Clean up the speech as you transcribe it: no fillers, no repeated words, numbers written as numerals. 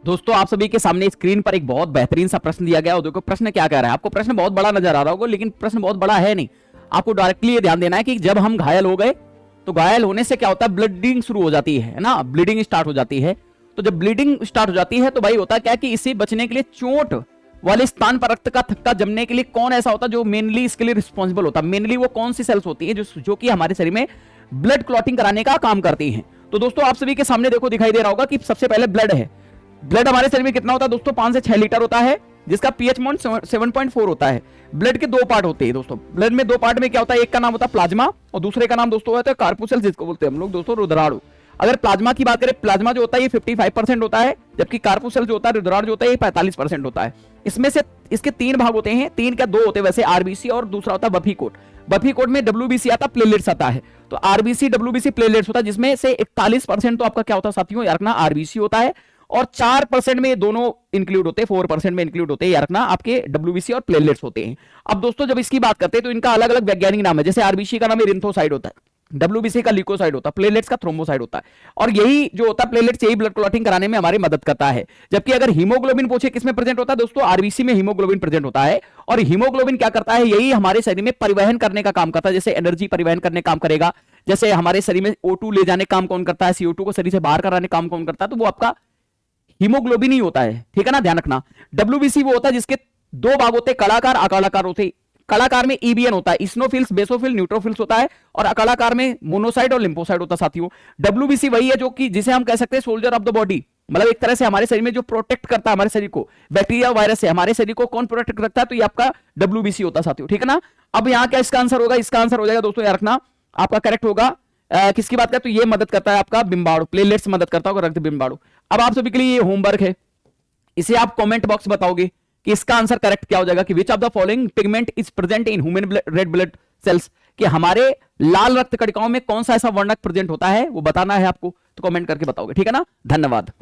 दोस्तों आप सभी के सामने स्क्रीन पर एक बहुत बेहतरीन सा प्रश्न दिया गया है। देखो प्रश्न क्या कह रहा है। आपको प्रश्न बहुत बड़ा नजर आ रहा होगा, लेकिन प्रश्न बहुत बड़ा है नहीं। आपको डायरेक्टली ये ध्यान देना है कि जब हम घायल हो गए तो घायल होने से क्या होता है, ब्लीडिंग शुरू हो जाती है ना, ब्लीडिंग स्टार्ट हो जाती है। तो जब ब्लीडिंग स्टार्ट हो जाती है तो भाई होता क्या कि इसे बचने के लिए चोट वाले स्थान पर रक्त का थक्का जमने के लिए कौन ऐसा होता है जो मेनली इसके लिए रिस्पॉन्सिबल होता है। मेनली वो कौन सी सेल्स होती है जो कि हमारे शरीर में ब्लड क्लॉटिंग कराने का काम करती हैं। तो दोस्तों आप सभी के सामने देखो दिखाई दे रहा होगा कि सबसे पहले ब्लड है। ब्लड हमारे शरीर में कितना होता है दोस्तों, 5 से 6 लीटर होता है, जिसका पीएच मॉइंट 7.4 होता है। ब्लड के 2 पार्ट होते हैं दोस्तों। ब्लड में 2 पार्ट में क्या होता है, एक का नाम होता है प्लाज्मा और दूसरे का नाम दोस्तों होता है कार्पुसेल, जिसको बोलते हैं हम लोग दोस्तों रुधिराणु। अगर प्लाज्मा की बात करें, प्लाज्मा जो होता है ये 55% होता है, जबकि कार्पुसेल जो होता है रुधिराणु जो होता है ये 45% होता है। इसमें से इसके 3 भाग होते हैं, 3 क्या 2 होते हैं वैसे, आरबीसी और दूसरा होता है बफी कोट। बफी कोट में डब्ल्यूबीसी आता है, प्लेटलेट्स आता है। तो आरबीसी डब्ल्यूबीसी प्लेटलेट्स होता है, जिसमें से 41% तो आपका क्या होता है साथियों, यार ना आरबीसी होता है, और 4% में ये दोनों इंक्लूड होते हैं, 4% में इंक्लूड होते हैं यार ना आपके डब्ल्यूबीसी और प्लेटलेट्स होते हैं। अब दोस्तों जब इसकी बात करते हैं तो इनका अलग अलग वैज्ञानिक नाम है। जैसे आरबीसी का नाम इरिंथोसाइड होता है, डब्ल्यूबीसी का ल्यूकोसाइड होता है, प्लेटलेट्स का थ्रोम्बोसाइड होता है। और यही जो होता है प्लेटलेट्स, यही ब्लड क्लॉटिंग कराने में हमारी मदद करता है। जबकि अगर हीमोग्लोबिन पूछे किसमें प्रेजेंट होता है दोस्तों, आरबीसी में हीमोग्लोबिन प्रेजेंट होता है। और हीमोग्लोबिन क्या करता है, यही हमारे शरीर में परिवहन करने का काम करता है। जैसे एनर्जी परिवहन करने काम करेगा, जैसे हमारे शरीर में O2 ले जाने काम कौन करता है, CO2 को शरीर से बाहर कराने काम कौन करता है, तो वो आपका हीमोग्लोबिन ही होता है। ठीक है ना, ध्यान रखना। डब्ल्यूबीसी वो होता है जिसके 2 भाग होते हैं, कलाकार अकलाकार होते हैं। कलाकार में ईबीएन होता है, इस्नोफिल्स बेसोफिल न्यूट्रोफिल्स होता है, और अकलाकार में मोनोसाइड और लिम्फोसाइड होता है साथियों। डब्ल्यूबीसी वही है जो कि जिसे हम कह सकते हैं सोल्जर ऑफ द बॉडी, मतलब एक तरह से हमारे शरीर में जो प्रोटेक्ट करता है हमारे शरीर को, बैक्टीरिया वायरस से हमारे शरीर को कौन प्रोटेक्ट रखता है, तो ये आपका डब्ल्यूबीसी होता है साथियों। ठीक है ना। अब यहाँ क्या इसका आंसर होगा, इसका आंसर हो जाएगा दोस्तों याद रखना आपका करेक्ट होगा किसकी बात करें तो ये मदद करता है आपका बिम्बाणु, प्लेटलेट्स मदद करता होगा रक्त बिम्बाणु। अब आप सभी के लिए ये होमवर्क है, इसे आप कमेंट बॉक्स बताओगे कि इसका आंसर करेक्ट क्या हो जाएगा, कि which of the following pigment is present in human red blood cells, कि हमारे लाल रक्त कणिकाओं में कौन सा ऐसा वर्णक प्रेजेंट होता है वो बताना है आपको, तो कमेंट करके बताओगे। ठीक है ना, धन्यवाद।